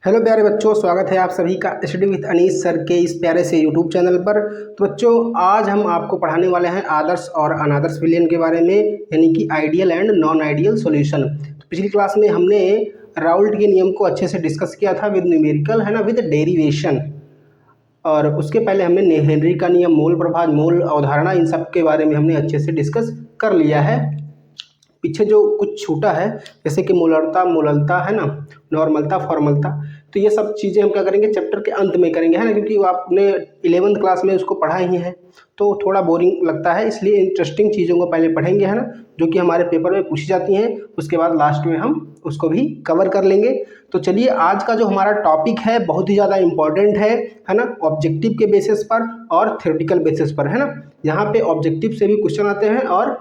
Hello प्यारे बच्चों, स्वागत है आप सभी का स्टडी विद अनीस सर के इस प्यारे से यूट्यूब चैनल पर। तो बच्चों, आज हम आपको पढ़ाने वाले हैं आदर्श और अनादर्श विलयन के बारे में, यानी कि ideal and non ideal solution. तो पिछली क्लास में हमने राउल्ट के नियम को अच्छे से डिस्कस किया था विद न्यूमेरिकल, है ना, विद डेरिवेशन। और उसके पहले हमने हेनरी का नियम, मोल प्रभाव, मोल अवधारणा, इन सब के बारे में हमने अच्छे से डिस्कस कर लिया है। पीछे जो कुछ छूटा है, जैसे कि मोलरता, मोललता, है ना, नॉर्मलता, फॉर्मलता, तो ये सब चीज़ें हम क्या करेंगे, चैप्टर के अंत में करेंगे, है ना, क्योंकि वो आपने 11th क्लास में उसको पढ़ा ही है तो थोड़ा बोरिंग लगता है, इसलिए इंटरेस्टिंग चीज़ों को पहले पढ़ेंगे, है ना, जो कि हमारे पेपर में पूछी जाती हैं। उसके बाद लास्ट में हम उसको भी कवर कर लेंगे। तो चलिए, आज का जो हमारा टॉपिक है बहुत ही ज़्यादा इंपॉर्टेंट है ना, ऑब्जेक्टिव के बेसिस पर और थ्योरेटिकल बेसिस पर, है ना। यहाँ पे ऑब्जेक्टिव से भी क्वेश्चन आते हैं और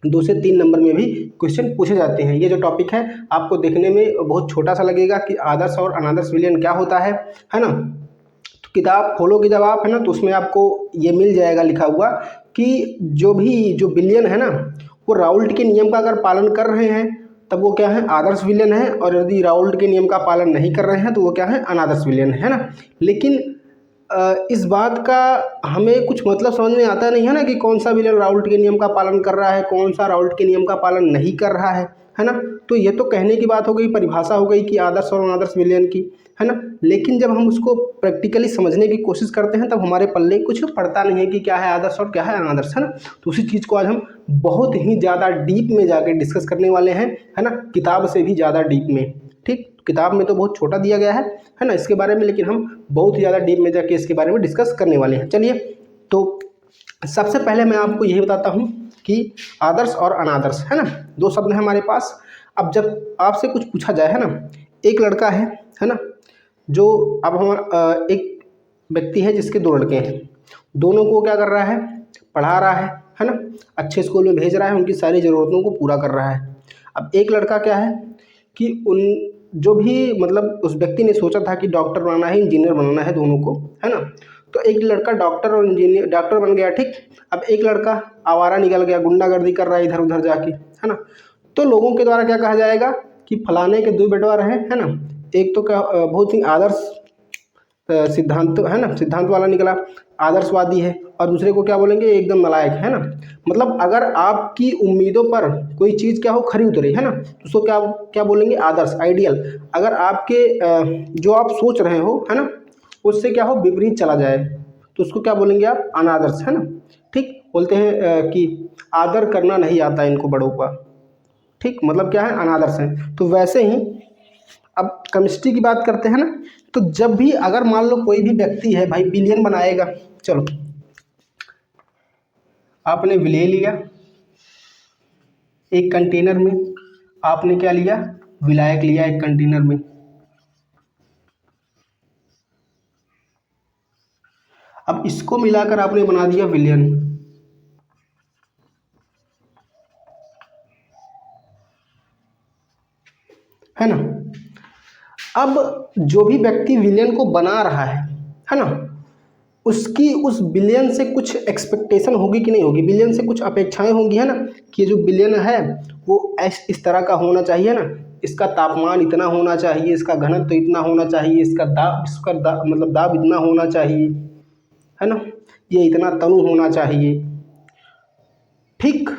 2 से 3 नंबर में भी क्वेश्चन पूछे जाते हैं। ये जो टॉपिक है आपको देखने में बहुत छोटा सा लगेगा कि आदर्श और अनादर्श विलयन क्या होता है ना। तो किताब खोलोगे जब आप, है ना, तो उसमें आपको ये मिल जाएगा लिखा हुआ कि जो विलयन है ना, वो राउल्ट के नियम का अगर पालन कर रहे हैं तब वो क्या है, आदर्श विलयन है, और यदि राउल्ट के नियम का पालन नहीं कर रहे हैं तो वो क्या है, अनादर्श विलयन है ना। लेकिन इस बात का हमें कुछ मतलब समझ में आता नहीं है ना कि कौन सा विलयन राउल्ट के नियम का पालन कर रहा है, कौन सा राउल्ट के नियम का पालन नहीं कर रहा है ना। तो ये तो कहने की बात हो गई, परिभाषा हो गई कि आदर्श और अनादर्श विलयन की, है ना। लेकिन जब हम उसको प्रैक्टिकली समझने की कोशिश करते हैं तब हमारे पल्ले कुछ पड़ता नहीं है कि क्या है आदर्श और क्या है अनादर्श, है ना। तो उसी चीज़ को आज हम बहुत ही ज़्यादा डीप में जाकर डिस्कस करने वाले हैं, है ना, किताब से भी ज़्यादा डीप में। ठीक, किताब में तो बहुत छोटा दिया गया है ना इसके बारे में, लेकिन हम बहुत ही ज़्यादा डीप में जाके इसके बारे में डिस्कस करने वाले हैं। चलिए, तो सबसे पहले मैं आपको यही बताता हूँ कि आदर्श और अनादर्श, है ना, 2 शब्द हैं हमारे पास। अब जब आपसे कुछ पूछा जाए, है ना, एक लड़का है ना, जो अब हमारा एक व्यक्ति है जिसके 2 लड़के हैं, दोनों को क्या कर रहा है, पढ़ा रहा है ना, अच्छे स्कूल में भेज रहा है, उनकी सारी ज़रूरतों को पूरा कर रहा है। अब एक लड़का क्या है कि उन जो भी मतलब उस व्यक्ति ने सोचा था कि डॉक्टर बनाना है, इंजीनियर बनाना है दोनों को, है ना, तो एक लड़का डॉक्टर और इंजीनियर, डॉक्टर बन गया, ठीक। अब एक लड़का आवारा निकल गया, गुंडागर्दी कर रहा है इधर उधर जाके, है ना। तो लोगों के द्वारा क्या कहा जाएगा कि फलाने के 2 बेटवा रहे, है ना। एक तो क्या बहुत ही आदर्श सिद्धांत, है ना, सिद्धांत वाला निकला, आदर्शवादी है, और दूसरे को क्या बोलेंगे, एकदम नालायक, है ना। मतलब अगर आपकी उम्मीदों पर कोई चीज़ क्या हो, खरी उतरे, है ना, तो उसको क्या क्या बोलेंगे, आदर्श, आइडियल। अगर आपके जो आप सोच रहे हो, है ना, उससे क्या हो, विपरीत चला जाए तो उसको क्या बोलेंगे आप, अनादर्श, है ना। ठीक, बोलते हैं कि आदर करना नहीं आता इनको बड़ों का, ठीक, मतलब क्या है, अनादर्श है। तो वैसे ही अब केमिस्ट्री की बात करते हैं ना, तो जब भी अगर मान लो कोई भी व्यक्ति है भाई, विलयन बनाएगा, चलो आपने विलय लिया एक कंटेनर में, आपने क्या लिया, विलायक लिया एक कंटेनर में। अब इसको मिलाकर आपने बना दिया विलयन, है ना। अब जो भी व्यक्ति विलयन को बना रहा है ना, उसकी उस विलयन से कुछ एक्सपेक्टेशन होगी कि नहीं होगी, विलयन से कुछ अपेक्षाएं होंगी, है ना, कि ये जो विलयन है वो इस तरह का होना चाहिए ना, इसका तापमान इतना होना चाहिए, इसका घनत्व इतना होना चाहिए, मतलब दाब इतना होना चाहिए, है ना, ये इतना तनु होना चाहिए, ठीक।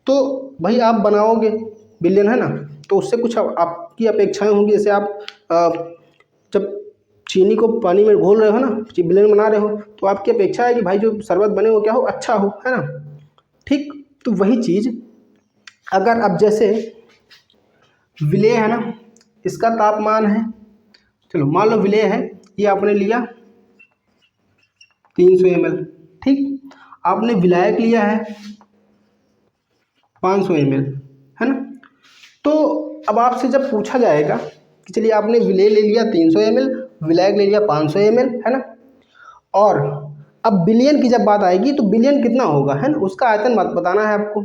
तो भाई आप बनाओगे विलयन, है ना, तो उससे कुछ आपकी अपेक्षाएं होंगी। जैसे आप जब चीनी को पानी में घोल रहे हो ना, विलयन बना रहे हो, तो आपकी अपेक्षा है कि भाई जो शरबत बने वो क्या हो, अच्छा हो, है ना, ठीक। तो वही चीज़ अगर अब जैसे विलेय है ना, इसका तापमान है, चलो मान लो विलेय है, ये आपने लिया 300 ml, ठीक। आपने विलायक लिया है 500 ml, है ना। तो अब आपसे जब पूछा जाएगा कि चलिए आपने विलेय ले लिया 300 ml, विलायक ले लिया 500 ml, है ना, और अब बिलियन की जब बात आएगी तो बिलियन कितना होगा, है ना, उसका आयतन बताना है आपको।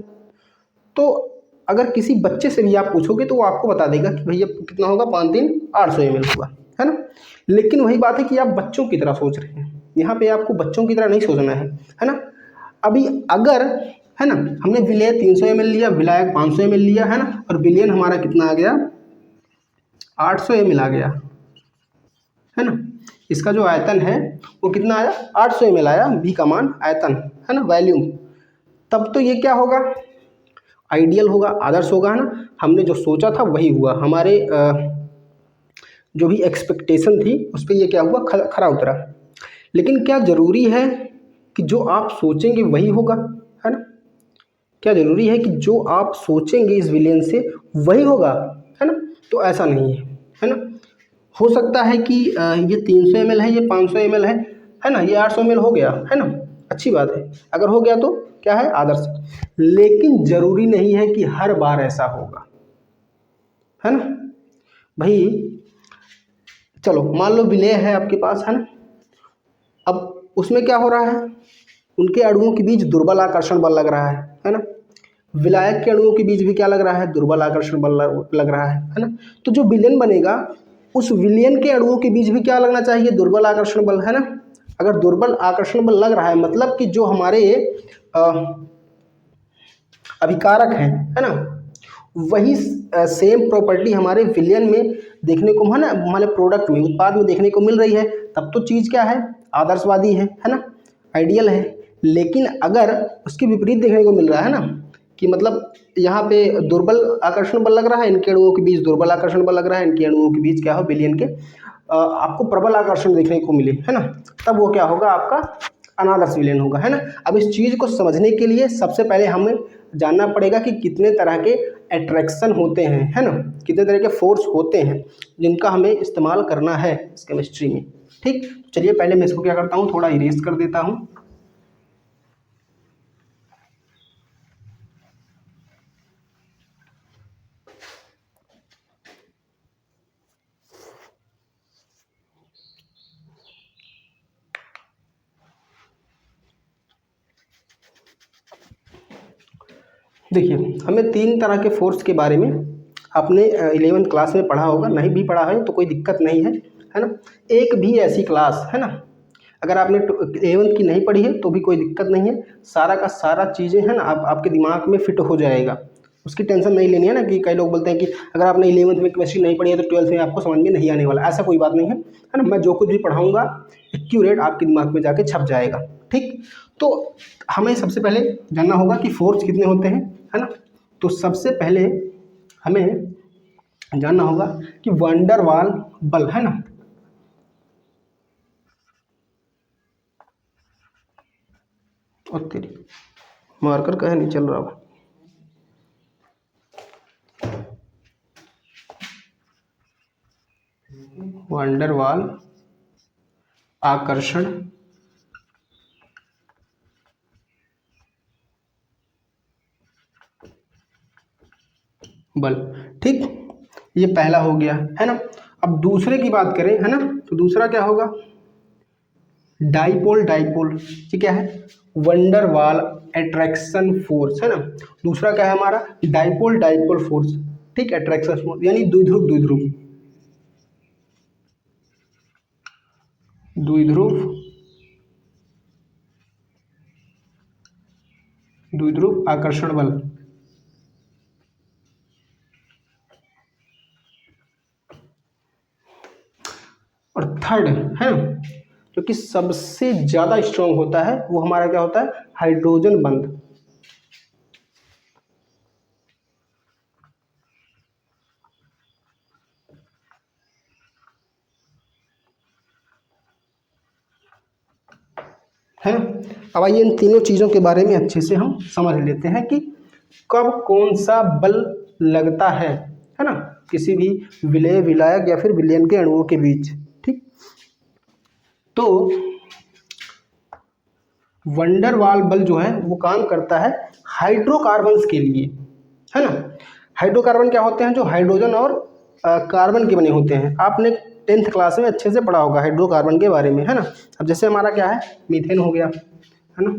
तो अगर किसी बच्चे से भी आप पूछोगे तो वो आपको बता देगा कि भैया कितना होगा, 5 3 800 ml होगा, है ना। लेकिन वही बात है कि आप बच्चों की तरह सोच रहे हैं, यहाँ पे आपको बच्चों की तरह नहीं सोचना है ना। अभी अगर, है ना, हमने विलेय 300 ml लिया, विलायक 500 ml लिया, है ना, और बिलियन हमारा कितना आ गया, 800 ml आ गया, है ना। इसका जो आयतन है वो कितना आया, 800 ml आया, बी का मान आयतन है ना, वॉल्यूम। तब तो ये क्या होगा, आइडियल होगा, आदर्श होगा, है ना। हमने जो सोचा था वही हुआ, हमारे जो भी एक्सपेक्टेशन थी उस पर ये क्या हुआ, खरा उतरा। लेकिन क्या ज़रूरी है कि जो आप सोचेंगे वही होगा, है ना। क्या ज़रूरी है कि जो आप सोचेंगे इस विलियन से वही होगा, है ना। तो ऐसा नहीं है ना। हो सकता है कि ये 300 ml है, ये 500 ml है ना, ये 800 ml हो गया, है ना, अच्छी बात है। अगर हो गया तो क्या है, आदर्श। लेकिन ज़रूरी नहीं है कि हर बार ऐसा होगा, है ना भाई। चलो मान लो विलेय है आपके पास, है ना। अब उसमें क्या हो रहा है, उनके अणुओं के बीच दुर्बल आकर्षण बल लग रहा है ना। विलायक के अणुओं के बीच भी क्या लग रहा है, दुर्बल आकर्षण बल लग रहा है ना। तो जो विलयन बनेगा उस विलयन के अणुओं के बीच भी क्या लगना चाहिए, दुर्बल आकर्षण बल, है ना। अगर दुर्बल आकर्षण बल लग रहा है मतलब कि जो हमारे अभिकारक हैं, है ना, वही सेम प्रॉपर्टी हमारे विलयन में देखने को, है ना, हमारे प्रोडक्ट में, उत्पाद में देखने को मिल रही है, तब तो चीज़ क्या है, आदर्शवादी है ना, आइडियल है। लेकिन अगर उसके विपरीत देखने को मिल रहा है ना, कि मतलब यहाँ पे दुर्बल आकर्षण बल लग रहा है, इनके अणुओं के बीच दुर्बल आकर्षण बल लग रहा है, इनके अणुओं के बीच क्या हो, विलयन के आपको प्रबल आकर्षण देखने को मिले, है ना, तब वो क्या होगा, आपका अनादर्श विलयन होगा, है ना। अब इस चीज़ को समझने के लिए सबसे पहले हमें जानना पड़ेगा कि कितने तरह के अट्रैक्शन होते हैं, है ना, कितने तरह के फोर्स होते हैं जिनका हमें इस्तेमाल करना है इस केमिस्ट्री में। ठीक, चलिए पहले मैं इसको क्या करता हूँ, थोड़ा इरेज कर देता हूँ। देखिए, हमें 3 तरह के फोर्स के बारे में आपने 11th क्लास में पढ़ा होगा, नहीं भी पढ़ा है तो कोई दिक्कत नहीं है ना। एक भी ऐसी क्लास, है ना, अगर आपने 11th की नहीं पढ़ी है तो भी कोई दिक्कत नहीं है, सारा का सारा चीज़ें, है ना, आपके दिमाग में फिट हो जाएगा, उसकी टेंशन नहीं लेनी है ना। कि कई लोग बोलते हैं कि अगर आपने 11th में केमिस्ट्री नहीं पढ़ी है तो 12th में आपको समझ में नहीं आने वाला, ऐसा कोई बात नहीं है ना। मैं जो कुछ भी पढ़ाऊँगा एक्यूरेट आपके दिमाग में जाके छप जाएगा। ठीक, तो हमें सबसे पहले जानना होगा कि फोर्स कितने होते हैं, है ना। तो सबसे पहले हमें जानना होगा कि वंडर वाल बल, है ना, और तेरी मार्कर कहे नहीं चल रहा। वंडर वाल आकर्षण बल, ठीक, ये पहला हो गया, है ना। अब दूसरे की बात करें, है ना, तो दूसरा क्या होगा, डाइपोल डाइपोल, ये क्या है, वंडर वाल अट्रैक्शन फोर्स, है ना। दूसरा क्या है हमारा, डाइपोल डाइपोल फोर्स, ठीक, अट्रैक्शन फोर्स यानी द्विध्रुव द्विध्रुव, द्विध्रुव द्विध्रुव आकर्षण बल। और थर्ड है जो कि सबसे ज़्यादा स्ट्रांग होता है वो हमारा क्या होता है, हाइड्रोजन बंध, है ना। अब आइए इन तीनों चीज़ों के बारे में अच्छे से हम समझ लेते हैं कि कब कौन सा बल लगता है ना, किसी भी विलेय विलायक या फिर विलयन के अणुओं के बीच। ठीक, तो वंडरवाल बल जो है वो काम करता है हाइड्रोकार्बन्स के लिए, है ना। हाइड्रोकार्बन क्या होते हैं, जो हाइड्रोजन और कार्बन के बने होते हैं। आपने 10th क्लास में अच्छे से पढ़ा होगा हाइड्रोकार्बन के बारे में, है ना। अब जैसे हमारा क्या है, मीथेन हो गया, है ना।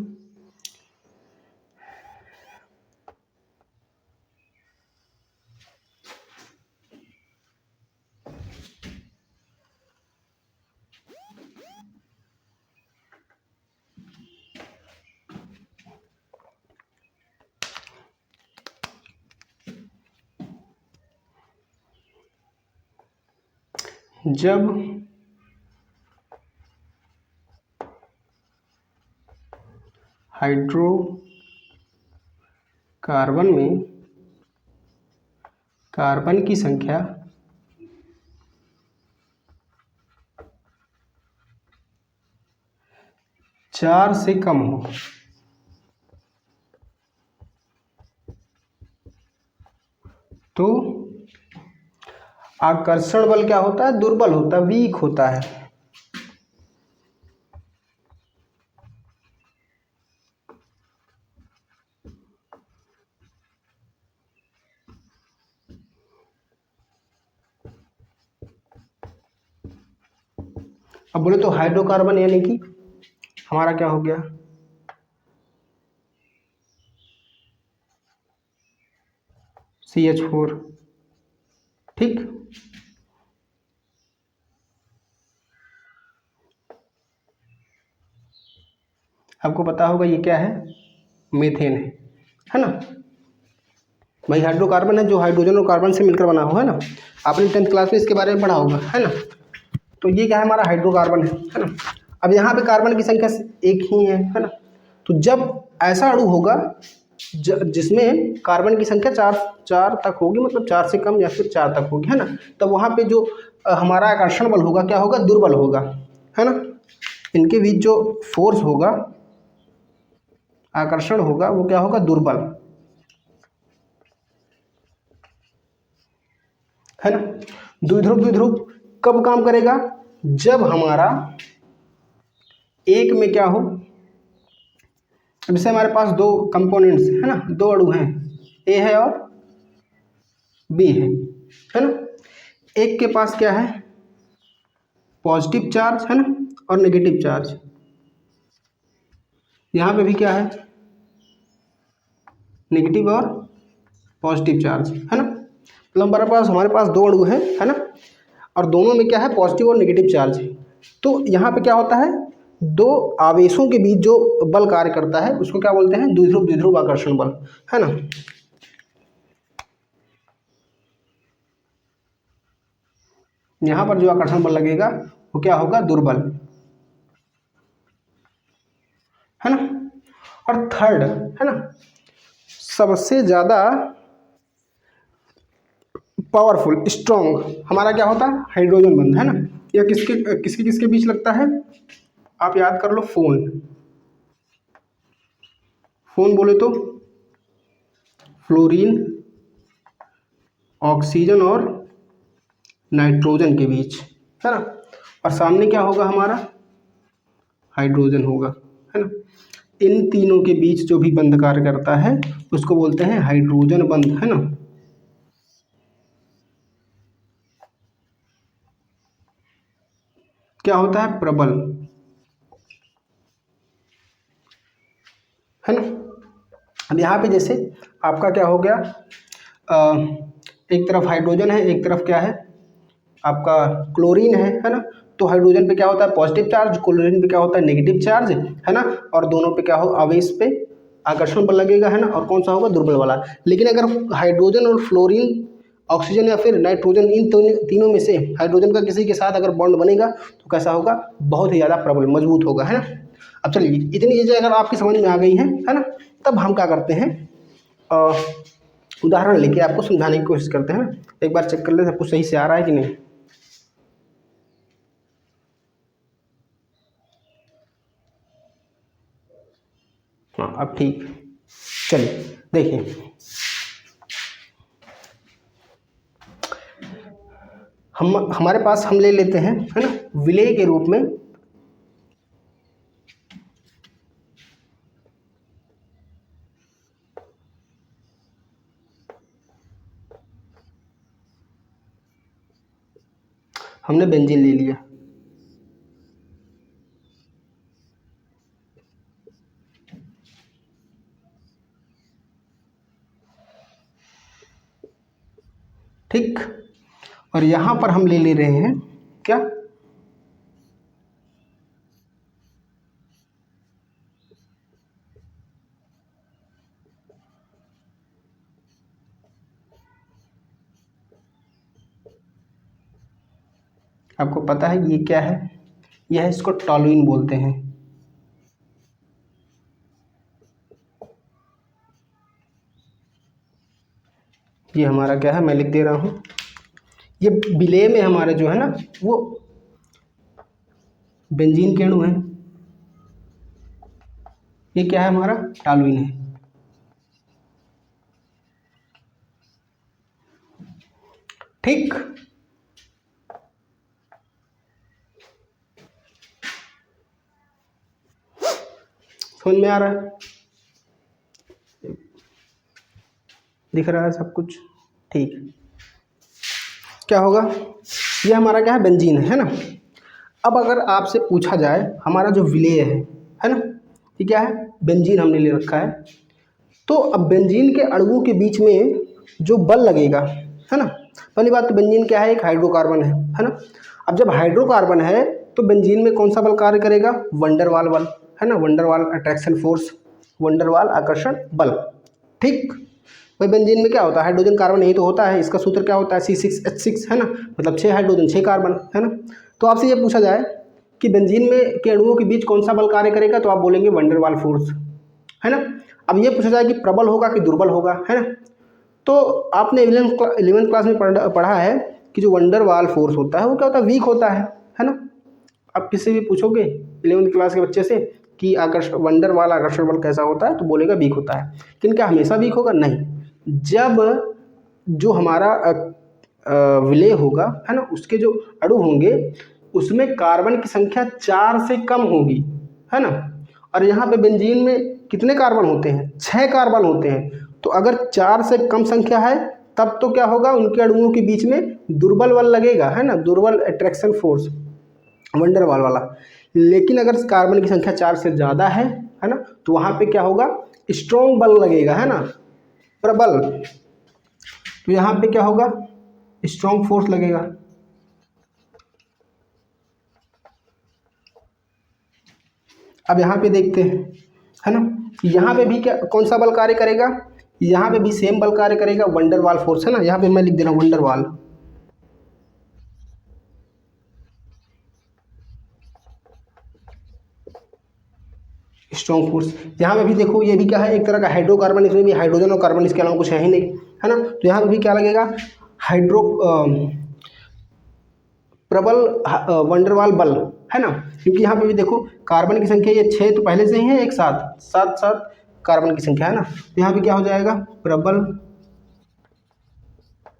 जब हाइड्रोकार्बन में कार्बन की संख्या 4 से कम हो तो आकर्षण बल क्या होता है? दुर्बल होता है, वीक होता है। अब बोले तो हाइड्रोकार्बन यानी कि हमारा क्या हो गया? CH4। ठीक, आपको पता होगा ये क्या है? मीथेन है ना भाई। हाइड्रोकार्बन है जो हाइड्रोजन और कार्बन से मिलकर बना हुआ है ना। आपने 10th क्लास में इसके बारे में पढ़ा होगा, है ना। तो ये क्या है? हमारा हाइड्रोकार्बन है ना। अब यहाँ पे कार्बन की संख्या एक ही है ना। तो जब ऐसा अणु होगा जिसमें कार्बन की संख्या चार तक होगी, मतलब 4 से कम या फिर 4 तक होगी, है ना, तब वहाँ पे जो हमारा आकर्षण बल होगा क्या होगा? दुर्बल होगा, है ना। इनके बीच जो फोर्स होगा, आकर्षण होगा, वो क्या होगा? दुर्बल, है ना। द्विध्रुव कब काम करेगा? जब हमारा एक में क्या हो, जैसे हमारे पास दो कंपोनेंट्स है ना, दो अणु हैं, ए है और बी है ना। एक के पास क्या है? पॉजिटिव चार्ज, है ना, और नेगेटिव चार्ज। यहाँ पे भी क्या है? नेगेटिव और पॉजिटिव चार्ज, है ना। मतलब हमारे पास दो अणु है ना, और दोनों में क्या है? पॉजिटिव और नेगेटिव चार्ज है। तो यहाँ पे क्या होता है? दो आवेशों के बीच जो बल कार्य करता है उसको क्या बोलते हैं? द्विध्रुव आकर्षण बल, है ना। यहाँ पर जो आकर्षण बल लगेगा वो क्या होगा? दुर्बल, है ना। और थर्ड, है ना, सबसे ज्यादा पावरफुल स्ट्रॉन्ग हमारा क्या होता है? हाइड्रोजन बंध, है ना। यह किसके किसके किसके बीच लगता है? आप याद कर लो। फोन बोले तो फ्लोरीन, ऑक्सीजन और नाइट्रोजन के बीच, है ना। और सामने क्या होगा? हमारा हाइड्रोजन होगा, है ना। इन तीनों के बीच जो भी बंध कार्य करता है उसको बोलते हैं हाइड्रोजन बंध, है ना। क्या होता है? प्रबल, है ना। अब यहाँ पे जैसे आपका क्या हो गया? एक तरफ हाइड्रोजन है, एक तरफ क्या है? आपका क्लोरीन है ना। तो हाइड्रोजन पे क्या होता है? पॉजिटिव चार्ज, क्लोरीन पे क्या होता है? नेगेटिव चार्ज, है ना। और दोनों पे क्या हो? आवेश पे आकर्षण बल लगेगा, है ना। और कौन सा होगा? दुर्बल वाला। लेकिन अगर हाइड्रोजन और फ्लोरीन, ऑक्सीजन या फिर नाइट्रोजन, इन तीनों में से हाइड्रोजन का किसी के साथ अगर बॉन्ड बनेगा तो कैसा होगा? बहुत ही ज़्यादा प्रबल, मजबूत होगा, है ना। अब चलिए, इतनी चीज़ें अगर आपकी समझ में आ गई हैं, है ना, तब हम क्या करते हैं? उदाहरण लेके आपको समझाने की कोशिश करते हैं ना। एक बार चेक कर ले सब कुछ सही से आ रहा है कि नहीं। हाँ, अब ठीक। चलिए देखिए, हमारे पास हम ले लेते हैं, है ना, विलेय के रूप में हमने बेंजीन ले लिया। ठीक, और यहाँ पर हम ले रहे हैं क्या? आपको पता है ये क्या है? यह इसको टॉलुइन बोलते हैं। ये हमारा क्या है, मैं लिख दे रहा हूँ, ये विलेय में हमारे जो है ना वो बेंजीन के अणु हैं, ये क्या है हमारा, टॉलुइन है। ठीक, समझ में आ रहा है, दिख रहा है सब कुछ। ठीक, क्या होगा, ये हमारा क्या है, बेंजीन है ना। अब अगर आपसे पूछा जाए हमारा जो विलेय है ना, ये क्या है, बेंजीन हमने ले रखा है। तो अब बेंजीन के अणुओं के बीच में जो बल लगेगा, है ना, पहली बात तो बेंजीन क्या है, एक हाइड्रोकार्बन है ना। अब जब हाइड्रोकार्बन है तो बेंजीन में कौन सा बल कार्य करेगा, वंडरवाल बल, है ना, वंडरवाल अट्रैक्शन फोर्स, वंडरवाल आकर्षण बल। ठीक, भाई बेंजीन में क्या होता है, हाइड्रोजन कार्बन यही तो होता है, इसका सूत्र क्या होता है, C6H6, है ना, मतलब 6 हाइड्रोजन 6 कार्बन, है ना। तो आपसे ये पूछा जाए कि बेंजीन में के अणुओं के बीच कौन सा बल कार्य करेगा, तो आप बोलेंगे वंडरवाल फोर्स, है ना। अब ये पूछा जाए कि प्रबल होगा कि दुर्बल होगा, है ना, तो आपने 11वीं क्लास में पढ़ा है कि जो वंडरवाल फोर्स होता है वो क्या होता है, वीक होता है ना। आप किसी भी पूछोगे 11वीं क्लास के बच्चे से कि आकर्षण वंडरवाल आकर्षण बल कैसा होता है, तो बोलेगा वीक होता है। लेकिन क्या हमेशा वीक होगा, नहीं। जब जो हमारा विलेय होगा, है ना, उसके जो अणु होंगे उसमें कार्बन की संख्या 4 से कम होगी, है ना। और यहाँ पे बेंजीन में कितने कार्बन होते हैं, 6 कार्बन होते हैं। तो अगर 4 से कम संख्या है तब तो क्या होगा, उनके अणुओं के बीच में दुर्बल बल लगेगा, है ना, दुर्बल अट्रैक्शन फोर्स, वंडरवाल वाला। लेकिन अगर कार्बन की संख्या 4 से ज़्यादा है ना, तो वहाँ पे क्या होगा, स्ट्रॉन्ग बल लगेगा, है ना, प्रबल। तो यहाँ पे क्या होगा, स्ट्रॉन्ग फोर्स लगेगा। अब यहाँ पे देखते हैं, है ना, यहाँ पे भी क्या कौन सा बल कार्य करेगा, यहाँ पे भी सेम बल कार्य करेगा, वंडरवाल फोर्स, है ना। यहाँ पे मैं लिख दे रहा हूँ वंडरवाल, स्ट्रॉन्ग फोर्स। यहाँ पे भी देखो, ये भी क्या है, एक तरह का हाइड्रोकार्बन, इसमें भी हाइड्रोजन और कार्बन, इसके अलावा कुछ है ही नहीं, है ना। तो यहाँ पे भी क्या लगेगा, प्रबल वंडरवाल बल, है ना। क्योंकि यहाँ पे भी देखो कार्बन की संख्या ये 6 तो पहले से ही है, एक साथ 7 कार्बन की संख्या, है ना। तो यहाँ पे क्या हो जाएगा, प्रबल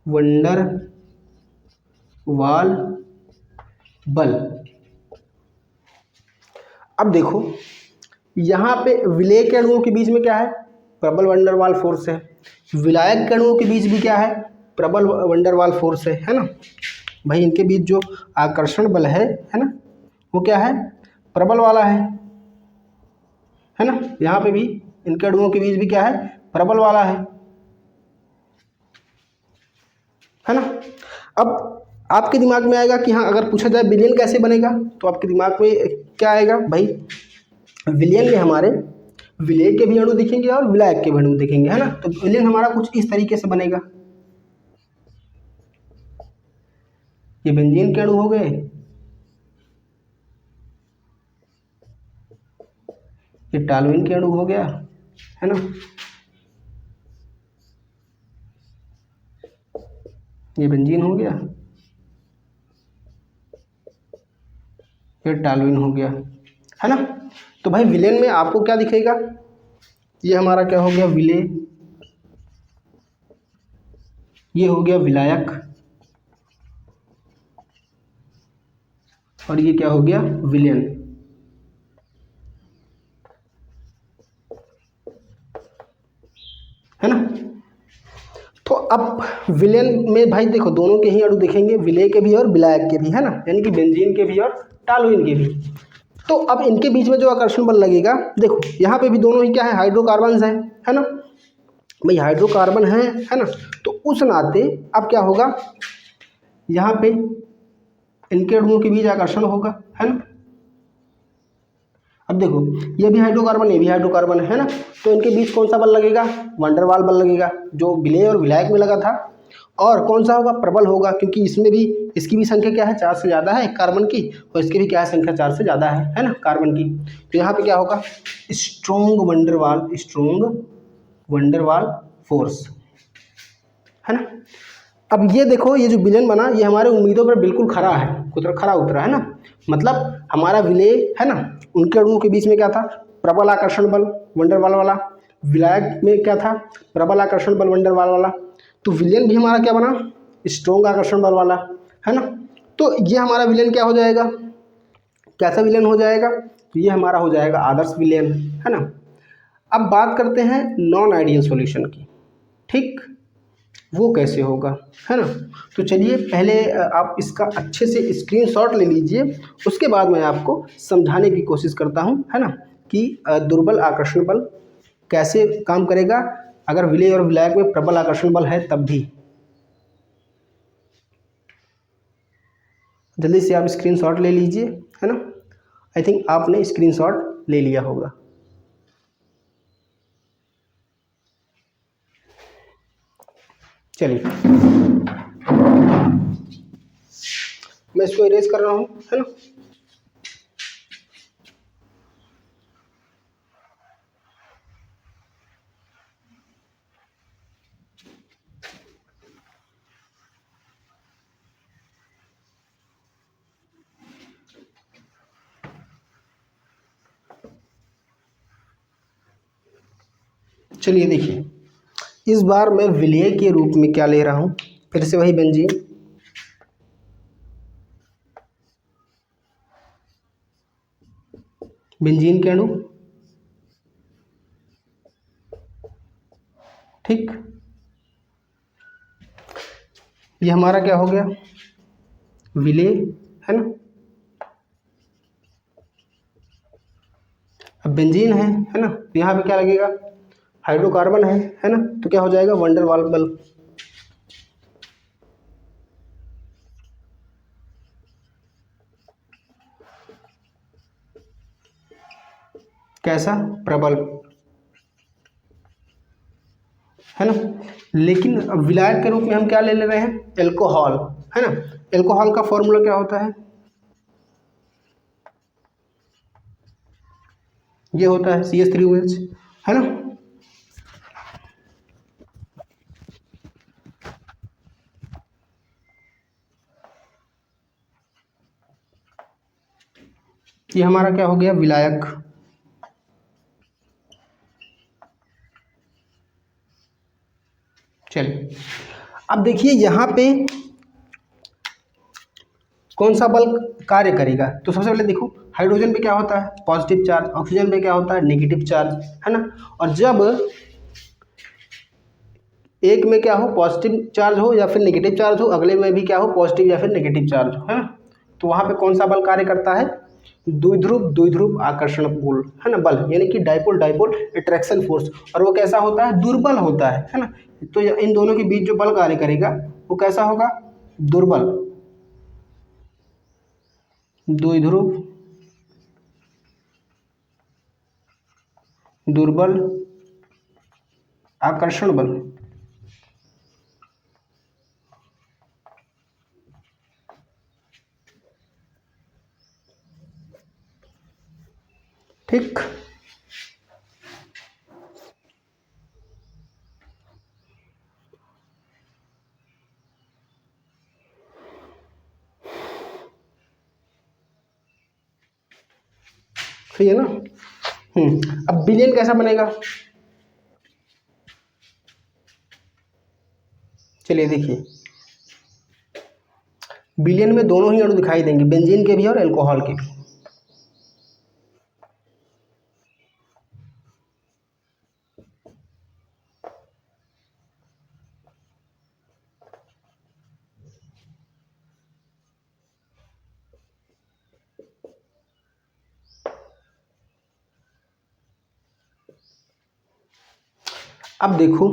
वंडर वाल बल। अब देखो यहाँ पे विलेय के अणुओं के बीच में क्या है, प्रबल वंडरवाल फोर्स है। विलायक के अणुओं के बीच भी क्या है, प्रबल वंडरवाल फोर्स है ना। भाई इनके बीच जो आकर्षण बल है ना, वो क्या है, प्रबल वाला है ना। यहाँ पे भी इनके अणुओं के बीच भी क्या है, प्रबल वाला है ना। अब आपके दिमाग में आएगा कि हाँ, अगर पूछा जाए विलयन कैसे बनेगा, तो आपके दिमाग में क्या आएगा, भाई विलयन में हमारे विलेय के भी अणु दिखेंगे और विलायक के भी अणु दिखेंगे, है ना। तो विलयन हमारा कुछ इस तरीके से बनेगा, ये बेंजीन के अणु हो गए, ये टॉलुइन के अणु हो गया, है ना, ये बेंजीन हो गया, ये टॉलुइन हो गया, है ना। तो भाई विलेन में आपको क्या दिखेगा, ये हमारा क्या हो गया, विलेय, ये हो गया विलायक, और ये क्या हो गया, विलयन, है ना। तो अब विलयन में भाई देखो दोनों के ही अणु दिखेंगे, विलेय के भी और विलायक के भी, है ना, यानी कि बेंजीन के भी और टॉलुइन के भी। तो अब इनके बीच में जो आकर्षण बल लगेगा, देखो यहाँ पे भी दोनों ही क्या है, हाइड्रोकार्बन है ना। भाई हाइड्रोकार्बन है ना, तो उस नाते अब क्या होगा, यहाँ पे इनके अणुओं के बीच आकर्षण होगा, है ना। अब देखो ये भी हाइड्रोकार्बन, ये भी हाइड्रोकार्बन, है ना। तो इनके बीच कौन सा बल लगेगा, वंडरवाल बल लगेगा, जो विलेय और विलायक में लगा था। और कौन सा होगा, प्रबल होगा, क्योंकि इसमें भी इसकी भी संख्या क्या है, 4 से ज़्यादा है कार्बन की, और इसकी भी क्या है, संख्या 4 से ज़्यादा है ना, कार्बन की। तो यहाँ पे क्या होगा, स्ट्रोंग वंडरवाल फोर्स, है ना। अब ये देखो, ये जो विलेन बना ये हमारे उम्मीदों पर बिल्कुल खरा है, खरा उतरा है ना। मतलब हमारा विलेन है ना, उनके अणुओं के बीच में क्या था, प्रबल आकर्षण बल वंडरवाल वाला। विलायक में क्या था, प्रबल आकर्षण बल वंडरवाल वाला। तो विलेन भी हमारा क्या बना, स्ट्रॉन्ग आकर्षण बल वाला, है ना। तो ये हमारा विलेन क्या हो जाएगा, कैसा विलेन हो जाएगा, तो ये हमारा हो जाएगा आदर्श विलेन, है ना। अब बात करते हैं नॉन आइडियल सॉल्यूशन की, ठीक, वो कैसे होगा, है ना। तो चलिए पहले आप इसका अच्छे से स्क्रीनशॉट ले लीजिए, उसके बाद मैं आपको समझाने की कोशिश करता हूँ, है ना, कि दुर्बल आकर्षण बल कैसे काम करेगा अगर विलेय और विलायक में प्रबल आकर्षण बल है तब भी। जल्दी से आप स्क्रीनशॉट ले लीजिए, है ना। आई थिंक आपने स्क्रीनशॉट ले लिया होगा। चलिए मैं इसको इरेज कर रहा हूँ, है ना। चलिए देखिए, इस बार मैं विलेय के रूप में क्या ले रहा हूँ, फिर से वही बेंजीन, बेंजीन के अणु, ठीक। ये हमारा क्या हो गया, विलेय, है ना। अब बेंजीन है ना, तो यहाँ पे क्या लगेगा, हाइड्रोकार्बन है ना, तो क्या हो जाएगा, वंडर वाल बल। कैसा, प्रबल, है ना। लेकिन विलायक के रूप में हम क्या ले रहे हैं, एल्कोहल, है ना। एल्कोहल का फॉर्मूला क्या होता है, ये होता है CH3OH, है ना। ये हमारा क्या हो गया, विलायक। चलिए अब देखिए यहाँ पे कौन सा बल कार्य करेगा, तो सबसे पहले देखो हाइड्रोजन पे क्या होता है, पॉजिटिव चार्ज, ऑक्सीजन पे क्या होता है, नेगेटिव चार्ज, है ना। और जब एक में क्या हो, पॉजिटिव चार्ज हो या फिर नेगेटिव चार्ज हो, अगले में भी क्या हो, पॉजिटिव या फिर नेगेटिव चार्ज हो, है ना। तो वहाँ पे कौन सा बल कार्य करता है, द्विध्रुव आकर्षण बल, है ना, बल, यानी कि डाइपोल डाइपोल अट्रैक्शन फोर्स। और वो कैसा होता है, दुर्बल होता है ना। तो इन दोनों के बीच जो बल कार्य करेगा वो कैसा होगा, दुर्बल, द्विध्रुव दुर्बल आकर्षण बल। ठीक, सही है ना। अब विलेन कैसा बनेगा, चलिए देखिए, विलेन में दोनों ही अणु दिखाई देंगे, बेंजीन के भी और अल्कोहल के भी। अब देखो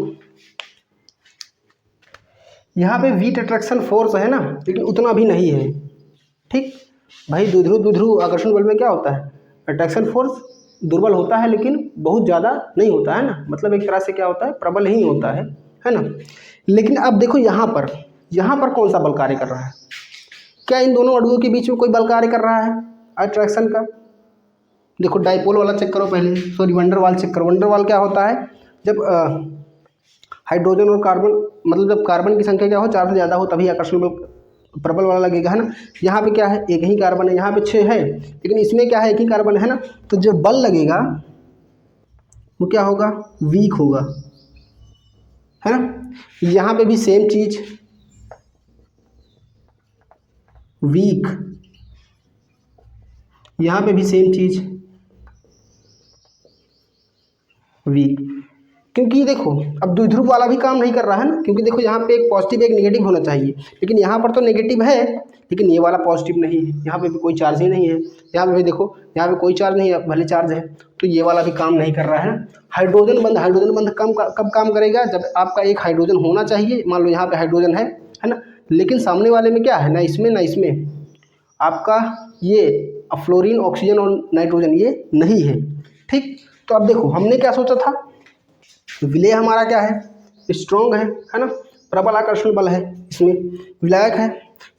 यहाँ पे वीट अट्रैक्शन फोर्स है ना, लेकिन उतना भी नहीं है, ठीक। भाई द्विध्रुव आकर्षण बल में क्या होता है, अट्रैक्शन फोर्स दुर्बल होता है लेकिन बहुत ज़्यादा नहीं होता है ना, मतलब एक तरह से क्या होता है, प्रबल ही होता है ना। लेकिन अब देखो यहाँ पर कौन सा बल कार्य कर रहा है, क्या इन दोनों अणुओं के बीच में कोई बल कार्य कर रहा है अट्रैक्शन का। देखो डाइपोल वाला चेक करो पहले, सॉरी वंडरवाल चेक करो। वंडरवाल क्या होता है, जब हाइड्रोजन और कार्बन, मतलब जब कार्बन की संख्या क्या हो, 4 से ज़्यादा हो तभी आकर्षण बल प्रबल वाला लगेगा, है ना। यहाँ पे क्या है, एक ही कार्बन है, यहाँ पे 6 है, लेकिन इसमें क्या है, एक ही कार्बन है ना, तो जो बल लगेगा वो क्या होगा, वीक होगा, है ना। यहाँ पे भी सेम चीज, वीक, यहाँ पे भी सेम चीज वीक, क्योंकि देखो अब द्विध्रुव वाला भी काम नहीं कर रहा है ना, क्योंकि देखो यहाँ पे एक पॉजिटिव एक नेगेटिव होना चाहिए, लेकिन यहाँ पर तो नेगेटिव है लेकिन ये वाला पॉजिटिव नहीं है, यहाँ पे भी कोई चार्ज ही नहीं है, यहाँ पे भी देखो यहाँ पे कोई चार्ज नहीं है, भले चार्ज है, तो ये वाला भी काम नहीं कर रहा है ना। हाइड्रोजन बंध कब काम करेगा, जब आपका एक हाइड्रोजन होना चाहिए, मान लो यहाँ पे हाइड्रोजन है ना, लेकिन सामने वाले में क्या है, ना इसमें ना इसमें आपका ये फ्लोरीन ऑक्सीजन और नाइट्रोजन ये नहीं है, ठीक। तो अब देखो हमने क्या सोचा था, विलेय हमारा क्या है, स्ट्रॉन्ग है ना, प्रबल आकर्षण बल है, इसमें विलायक है,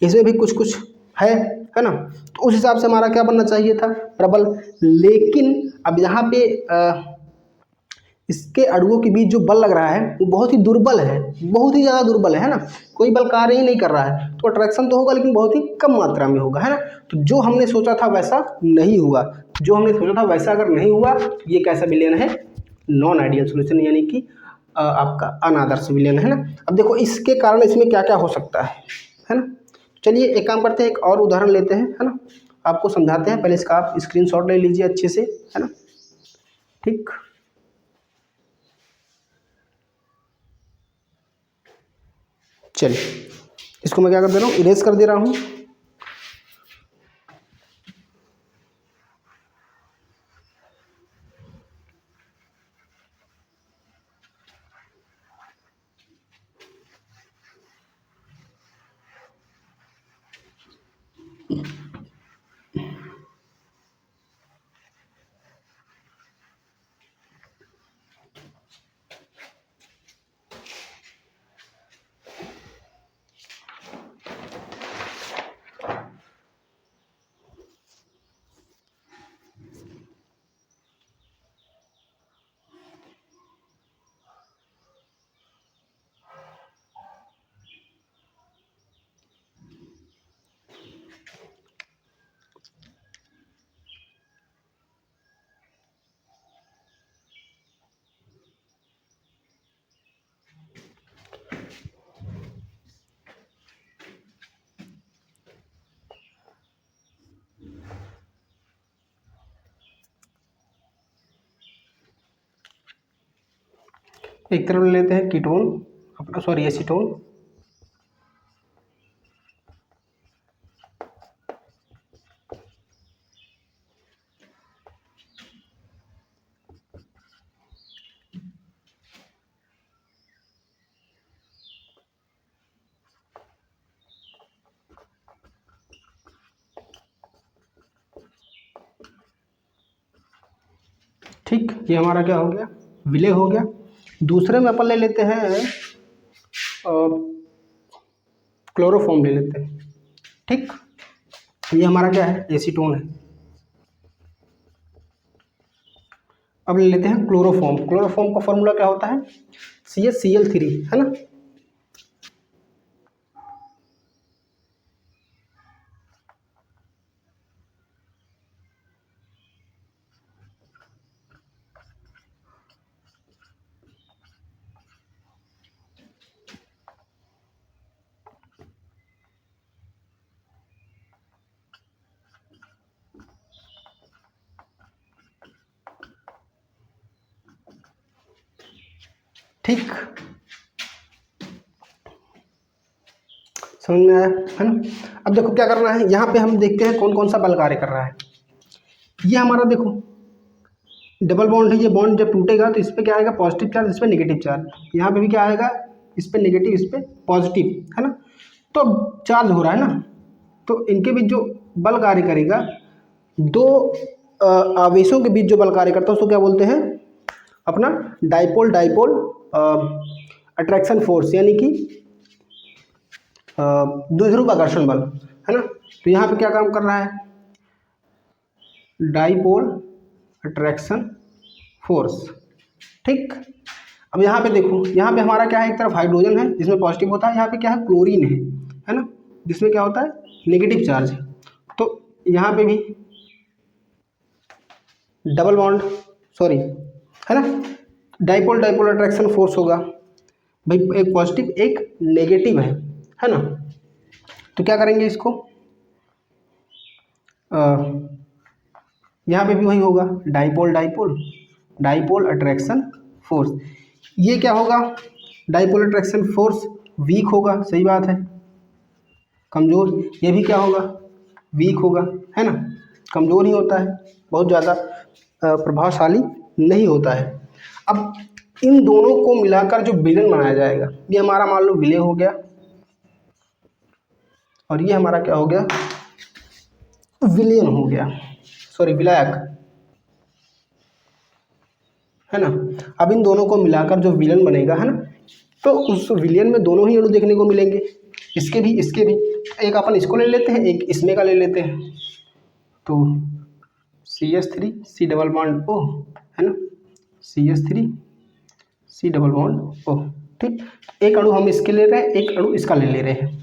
इसमें भी कुछ कुछ है ना, तो उस हिसाब से हमारा क्या बनना चाहिए था, प्रबल। लेकिन अब यहाँ पे इसके अणुओं के बीच जो बल लग रहा है वो बहुत ही दुर्बल है, बहुत ही ज़्यादा दुर्बल है ना, कोई बल कार्य ही नहीं कर रहा है, तो अट्रैक्शन तो होगा लेकिन बहुत ही कम मात्रा में होगा, है ना। तो जो हमने सोचा था वैसा नहीं हुआ, जो हमने सोचा था वैसा अगर नहीं हुआ तो ये कैसा विलयन है, नॉन आइडियल सॉल्यूशन, यानी कि आपका अनादर्श विलयन, है ना। अब देखो इसके कारण इसमें क्या क्या हो सकता है ना। चलिए एक काम करते हैं, एक और उदाहरण लेते हैं, है ना, आपको समझाते हैं, पहले इसका आप स्क्रीनशॉट ले लीजिए अच्छे से, है ना, ठीक। चलिए इसको मैं क्या कर दे रहा हूँ, इरेज कर दे रहा हूँ। एक तरफ ले लेते हैं कीटोन, अपना सॉरी एसीटोन, ठीक, ये हमारा क्या हो गया, विलय हो गया। दूसरे में अपन ले लेते हैं क्लोरोफॉर्म ले लेते हैं, ठीक। ये हमारा क्या है, एसीटोन है। अब ले लेते हैं क्लोरोफॉर्म, क्लोरोफॉर्म का फॉर्मूला क्या होता है, CaCl3, है ना। ठीक, समझ में आया, है ना। अब देखो क्या करना है, यहाँ पे हम देखते हैं कौन कौन सा बल कार्य कर रहा है। ये हमारा देखो डबल बॉन्ड है, ये बॉन्ड जब टूटेगा तो इस पर क्या आएगा, पॉजिटिव चार्ज, इस पर नेगेटिव चार्ज, यहाँ पे भी क्या आएगा, इस पर नेगेटिव, इस पर पॉजिटिव, है ना। तो चार्ज हो रहा है ना, तो इनके बीच जो बल कार्य करेगा, दो आवेशों के बीच जो बल कार्य करता है उसको क्या बोलते हैं, अपना डाइपोल डाइपोल अट्रैक्शन फोर्स, यानी कि द्विध्रुव आकर्षण बल, है ना। तो यहाँ पे क्या काम कर रहा है, डाइपोल अट्रैक्शन फोर्स, ठीक। अब यहाँ पे देखो, यहाँ पे हमारा क्या है, एक तरफ हाइड्रोजन है जिसमें पॉजिटिव होता है, यहाँ पे क्या है, क्लोरीन है ना, जिसमें क्या होता है, नेगेटिव चार्ज है। तो यहाँ पे भी डबल बॉन्ड, सॉरी, है ना, डाइपोल डाइपोल अट्रैक्शन फोर्स होगा भाई, एक पॉजिटिव एक नेगेटिव है ना। तो क्या करेंगे इसको, यहाँ पे भी वही होगा, dipole dipole dipole attraction force. ये क्या होगा, डाइपोल अट्रैक्शन फोर्स वीक होगा, सही बात है, कमज़ोर। ये भी क्या होगा, वीक होगा, है ना, कमज़ोर ही होता है, बहुत ज़्यादा प्रभावशाली नहीं होता है। अब इन दोनों को मिलाकर जो विलेन बनाया जाएगा, ये हमारा मान लो विलेय हो गया, और ये हमारा क्या हो गया, विलेन हो गया, सॉरी विलायक, है ना। अब इन दोनों को मिलाकर जो विलेन बनेगा, है ना, तो उस विलेन में दोनों ही अणु देखने को मिलेंगे, इसके भी इसके भी। एक अपन इसको ले लेते हैं, एक इसमें का ले लेते हैं, तो CH3 C double bond O, है ना, CH3 C double bond O, ठीक। एक अणु हम इसके ले रहे हैं, एक अणु इसका ले रहे हैं।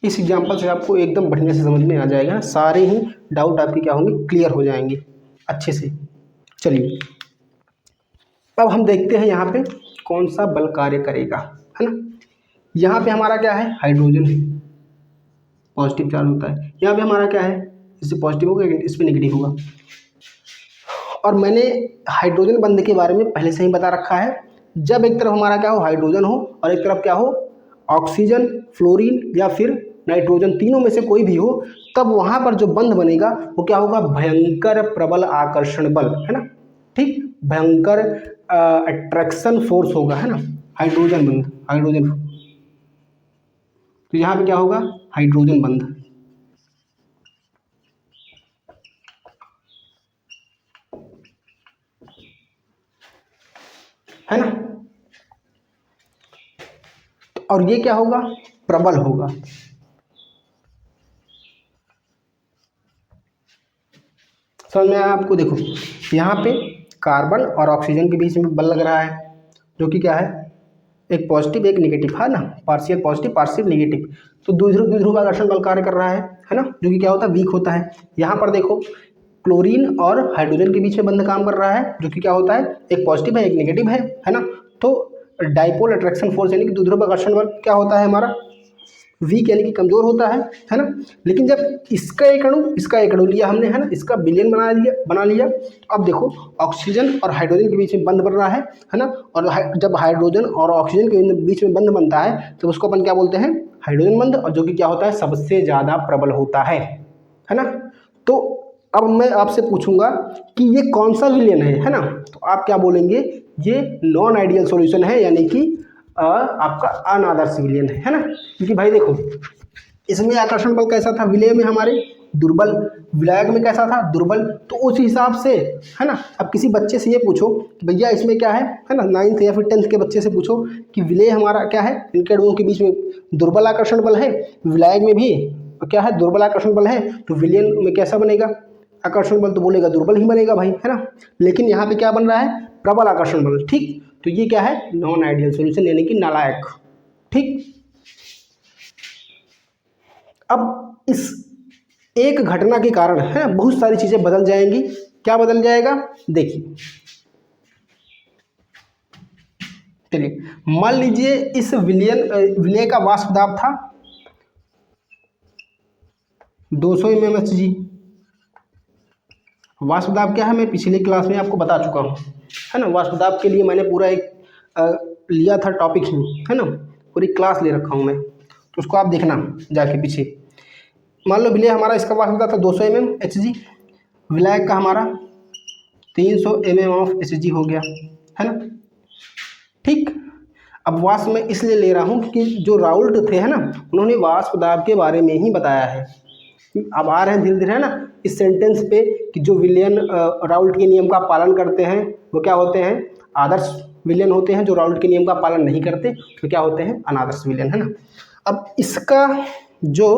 इस एग्जाम्पल से आपको एकदम बढ़िया से समझ में आ जाएगा, सारे ही डाउट आपके क्या होंगे, क्लियर हो जाएंगे अच्छे से। चलिए अब हम देखते हैं यहाँ पे कौन सा बल कार्य करेगा, है ना। यहाँ पे हमारा क्या है, हाइड्रोजन है, पॉजिटिव चार्ज होता है। यहाँ पे हमारा क्या है, इससे पॉजिटिव होगा, इस पर नेगेटिव होगा। और मैंने हाइड्रोजन बंध के बारे में पहले से ही बता रखा है, जब एक तरफ हमारा क्या हो, हाइड्रोजन हो, और एक तरफ क्या हो, ऑक्सीजन, फ्लोरीन या फिर नाइट्रोजन, तीनों में से कोई भी हो, तब वहाँ पर जो बंध बनेगा वो क्या होगा, भयंकर प्रबल आकर्षण बल, है ना, ठीक, भयंकर अट्रैक्शन फोर्स होगा, है ना, हाइड्रोजन बंध, हाइड्रोजन। तो यहाँ पे क्या होगा, हाइड्रोजन बंध, है ना। और ये क्या होगा, प्रबल होगा। समझ में आया आपको। देखो यहाँ पे कार्बन और ऑक्सीजन के बीच में बल लग रहा है, जो कि क्या है, एक पॉजिटिव एक नेगेटिव, है ना, पार्शियल पॉजिटिव पार्शियल नेगेटिव। तो द्विध्रुवाकर्षण बल कार्य कर रहा है ना, जो कि क्या होता है, वीक होता है। यहाँ पर देखो क्लोरीन और हाइड्रोजन के बीच में बंध काम कर रहा है, जो कि क्या होता है, एक पॉजिटिव है एक नेगेटिव है ना। तो डाइपोल अट्रैक्शन फोर्स यानी कि द्विध्रुवाकर्षण बल क्या होता है हमारा, वीक यानी कि कमजोर होता है ना। लेकिन जब इसका एक अणु लिया हमने, है ना, इसका विलेन बना लिया। अब देखो ऑक्सीजन और हाइड्रोजन के बीच में बंध बन रहा है ना। और जब हाइड्रोजन और ऑक्सीजन के बीच में बंध बनता है तो उसको अपन क्या बोलते हैं, हाइड्रोजन बंध, और जो कि क्या होता है, सबसे ज़्यादा प्रबल होता है ना। तो अब मैं आपसे पूछूंगा कि ये कौन सा विलेन है ना, तो आप क्या बोलेंगे, ये नॉन आइडियल सॉल्यूशन है, यानी कि आपका अनादर्श विलेन है ना। क्योंकि भाई देखो इसमें आकर्षण बल कैसा था, विलेय में हमारे दुर्बल, विलायक में कैसा था, दुर्बल। तो उस हिसाब से, है ना, अब किसी बच्चे से ये पूछो कि भैया इसमें क्या है ना, 9th या फिर 10th के बच्चे से पूछो कि विलेय हमारा क्या है, इनके अणुओं के बीच में दुर्बल आकर्षण बल है, विलायक में भी क्या है, दुर्बल आकर्षण बल है, तो विलेयन में कैसा बनेगा आकर्षण बल, तो बोलेगा दुर्बल ही बनेगा भाई, है ना। लेकिन यहाँ पे क्या बन रहा है, प्रबल आकर्षण बल, ठीक। तो ये क्या है, नॉन आइडियल सॉल्यूशन यानी कि नालायक, ठीक। अब इस एक घटना के कारण, है, बहुत सारी चीजें बदल जाएंगी। क्या बदल जाएगा, देखिए, चलिए मान लीजिए इस विलेय का वाष्प दाब था 200 mmHg। वाष्प दाब क्या है, मैं पिछली क्लास में आपको बता चुका हूँ, है ना। वाष्प दाब के लिए मैंने पूरा एक लिया था टॉपिक ही, है ना, पूरी क्लास ले रखा हूँ मैं, तो उसको आप देखना जाके पीछे। मान लो विलेय हमारा इसका वाष्प दाब था 200 mmHg, विलायक का हमारा 300 mmHg हो गया, है ना, ठीक। अब वाष्प में इसलिए ले रहा हूँ कि जो राउल्ट थे, है ना, उन्होंने वाष्प दाब के बारे में ही बताया है। अब आ रहे हैं धीरे धीरे, है ना, इस सेंटेंस पे कि जो विलेयन राउल्ट के नियम का पालन करते हैं वो क्या होते हैं, आदर्श विलेयन होते हैं। जो राउल्ट के नियम का पालन नहीं करते तो क्या होते हैं, अनादर्श विलेयन, है ना। अब इसका जो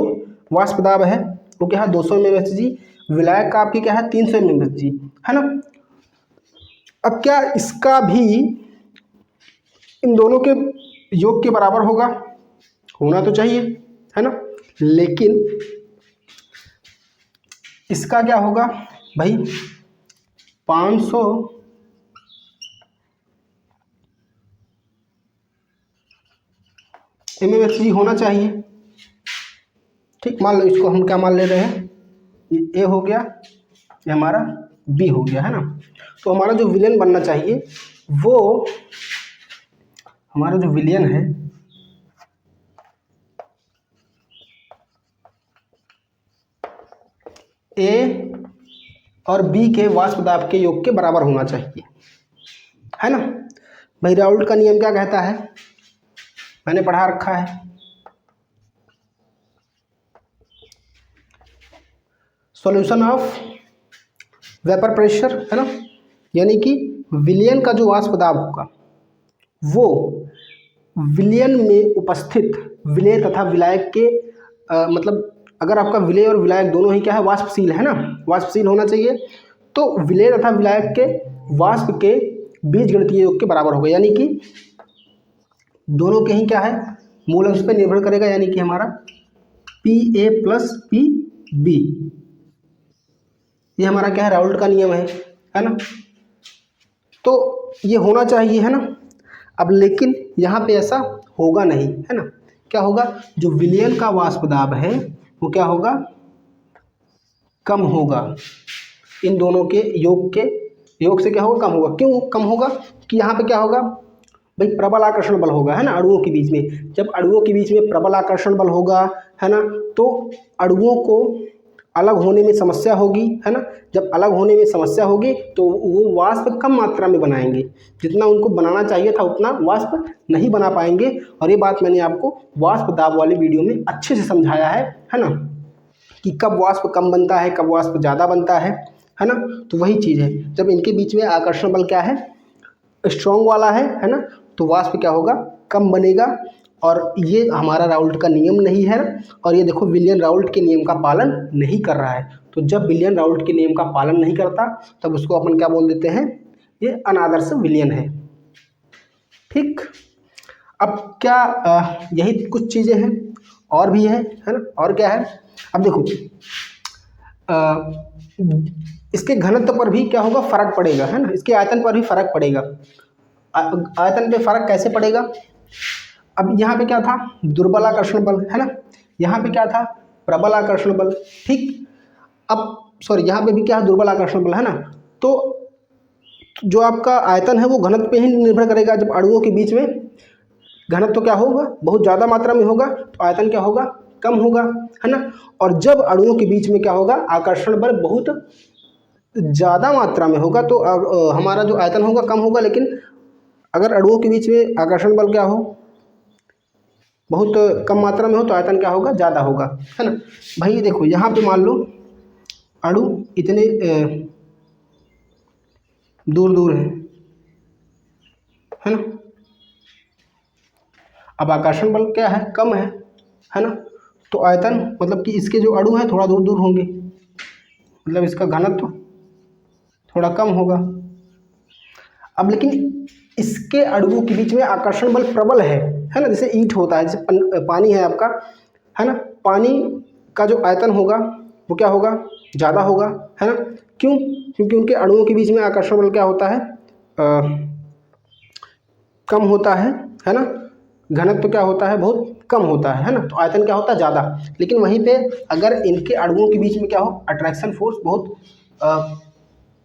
वाष्प दाब है वो क्या है 200 mmHg, विलायक का आपकी क्या है 300 mmHg, है ना। अब क्या इसका भी इन दोनों के योग के बराबर होगा, होना तो चाहिए, है ना। लेकिन इसका क्या होगा भाई 500 mmHg होना चाहिए। ठीक, मान लो इसको हम क्या मान ले रहे हैं, ये ए हो गया, ये हमारा बी हो गया, है ना। तो हमारा जो विलेन बनना चाहिए वो, हमारा जो विलेन है ए और बी के वाष्प दाब के योग के बराबर होना चाहिए, है ना। भाई राउल्ट का नियम क्या कहता है, मैंने पढ़ा रखा है, सॉल्यूशन ऑफ वेपर प्रेशर, है ना। यानी कि विलयन का जो वाष्प दाब होगा वो विलयन में उपस्थित विलेय तथा विलायक के मतलब अगर आपका विलेय और विलायक दोनों ही क्या है वाष्पशील, है ना, वाष्पशील होना चाहिए, तो विलेय तथा विलायक के वाष्प के बीजगणितीय योग के बराबर होगा। यानी कि दोनों के ही क्या है मूल अंश पर निर्भर करेगा, यानी कि हमारा Pa प्लस Pb, ये हमारा क्या है राउल्ट का नियम है ना। तो ये होना चाहिए, है ना। अब लेकिन यहाँ पे ऐसा होगा नहीं, है ना। क्या होगा, जो विलयन का वाष्प दाब है वो क्या होगा, कम होगा, इन दोनों के योग से क्या होगा, कम होगा। क्यों कम होगा, कि यहाँ पे क्या होगा भाई प्रबल आकर्षण बल होगा, है ना, अणुओं के बीच में। जब अणुओं के बीच में प्रबल आकर्षण बल होगा, है ना, तो अणुओं को अलग होने में समस्या होगी, है ना। जब अलग होने में समस्या होगी तो वो वाष्प कम मात्रा में बनाएंगे, जितना उनको बनाना चाहिए था उतना वाष्प नहीं बना पाएंगे। और ये बात मैंने आपको वाष्प दाब वाले वीडियो में अच्छे से समझाया है ना, कि कब वाष्प कम बनता है, कब वाष्प ज़्यादा बनता है ना। तो वही चीज़ है, जब इनके बीच में आकर्षण बल क्या है स्ट्रॉन्ग वाला है ना, तो वाष्प क्या होगा कम बनेगा। और ये हमारा राउल्ट का नियम नहीं है, और ये देखो विलियन राउल्ट के नियम का पालन नहीं कर रहा है। तो जब विलियन राउल्ट के नियम का पालन नहीं करता तब उसको अपन क्या बोल देते हैं, ये अनादर्श विलियन है। ठीक, अब क्या यही कुछ चीज़ें हैं, और भी है ना। और क्या है, अब देखो इसके घनत्व पर भी क्या होगा फर्क पड़ेगा, है ना, इसके आयतन पर भी फर्क पड़ेगा। आयतन पे फर्क कैसे पड़ेगा, अब यहाँ पे क्या था दुर्बलाकर्षण बल, है ना, यहाँ पे क्या था प्रबल आकर्षण बल। ठीक, अब सॉरी यहाँ पे भी क्या है दुर्बल आकर्षण बल, है ना। तो जो आपका आयतन है वो घनत्व पे ही निर्भर करेगा। जब अणुओं के बीच में घनत्व क्या होगा बहुत ज़्यादा मात्रा में होगा तो आयतन क्या होगा कम होगा, है ना। और जब अणुओं के बीच में क्या होगा आकर्षण बल बहुत ज़्यादा मात्रा में होगा तो हमारा जो आयतन होगा कम होगा। लेकिन अगर अणुओं के बीच में आकर्षण बल क्या हो बहुत कम मात्रा में हो तो आयतन क्या होगा ज़्यादा होगा, है ना। भाई देखो यहाँ पे मान लो अणु इतने दूर दूर है ना। अब आकर्षण बल क्या है कम है ना। तो आयतन मतलब कि इसके जो अणु हैं थोड़ा दूर दूर होंगे, मतलब इसका घनत्व थोड़ा कम होगा। अब लेकिन इसके अणुओं के बीच में आकर्षण बल प्रबल है ना। जैसे ईंट होता है, जैसे पानी है आपका, है ना, पानी का जो आयतन होगा वो क्या होगा ज़्यादा होगा, है ना। क्यों, क्योंकि उनके अणुओं के बीच में आकर्षण बल क्या होता है कम होता है ना। घनत्व क्या होता है बहुत कम होता है ना। तो आयतन क्या होता है ज़्यादा। लेकिन वहीं पे अगर इनके अणुओं के बीच में क्या हो अट्रैक्शन फोर्स बहुत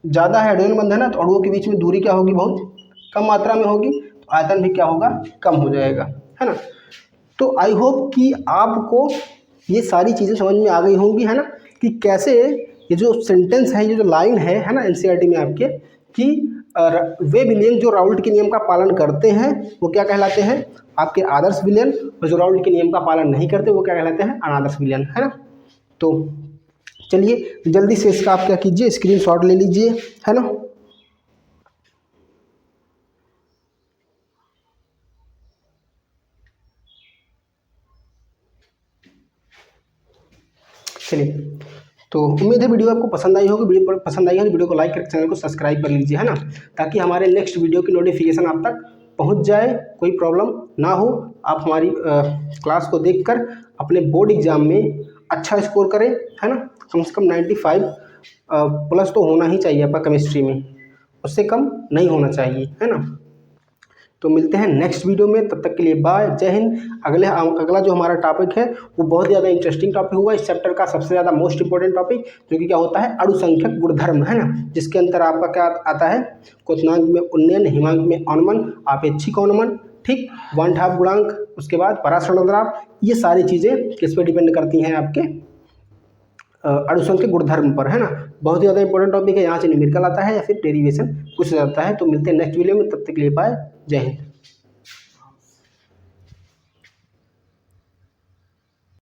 ज़्यादा है, हाइड्रोजन बंधन है, तो अणुओं के बीच में दूरी क्या होगी बहुत कम मात्रा में होगी, तो आयतन भी क्या होगा कम हो जाएगा, है ना। तो आई होप कि आपको ये सारी चीज़ें समझ में आ गई होंगी, है ना, कि कैसे ये जो सेंटेंस है ये जो लाइन है ना एनसीईआरटी में आपके, कि वे विलेन जो राउल्ट के नियम का पालन करते हैं वो क्या कहलाते हैं आपके आदर्श विलेन, और जो राउल्ट के नियम का पालन नहीं करते वो क्या कहलाते हैं अनादर्श विलेन, है ना। तो चलिए जल्दी से इसका आप क्या कीजिए स्क्रीनशॉट ले लीजिए, है ना। चलिए, तो उम्मीद है वीडियो आपको पसंद आई होगी। वीडियो पसंद आई है तो वीडियो को लाइक करके चैनल को सब्सक्राइब कर लीजिए, है ना, ताकि हमारे नेक्स्ट वीडियो की नोटिफिकेशन आप तक पहुंच जाए, कोई प्रॉब्लम ना हो। आप हमारी क्लास को देखकर अपने बोर्ड एग्जाम में अच्छा स्कोर करें, है ना। कम से कम 95 प्लस तो होना ही चाहिए आपका केमिस्ट्री में, उससे कम नहीं होना चाहिए, है ना। तो मिलते हैं नेक्स्ट वीडियो में, तब तक के लिए बाय, जय हिंद। अगला जो हमारा टॉपिक है वो बहुत ज़्यादा इंटरेस्टिंग टॉपिक होगा, इस चैप्टर का सबसे ज़्यादा मोस्ट इंपॉर्टेंट टॉपिक, जो कि क्या होता है, अणुसंख्यक गुणधर्म, है ना, जिसके अंतर आपका क्या आता है, क्वथनांक में उन्नयन, हिमांक में अवनमन, आपेक्षिक अवनमन, ठीक, वन हाफ गुणांक, उसके बाद परासरण द्राव। ये सारी चीज़ें किस पे डिपेंड करती हैं, आपके अणुसंख्यक गुणधर्म पर, है ना। बहुत ही ज़्यादा इंपॉर्टेंट टॉपिक है, यहाँ से न्यूमेरिकल आता है या फिर डेरिवेशन पूछा जाता है। तो मिलते हैं नेक्स्ट वीडियो में, तब तक के लिए बाय, जय हिंद।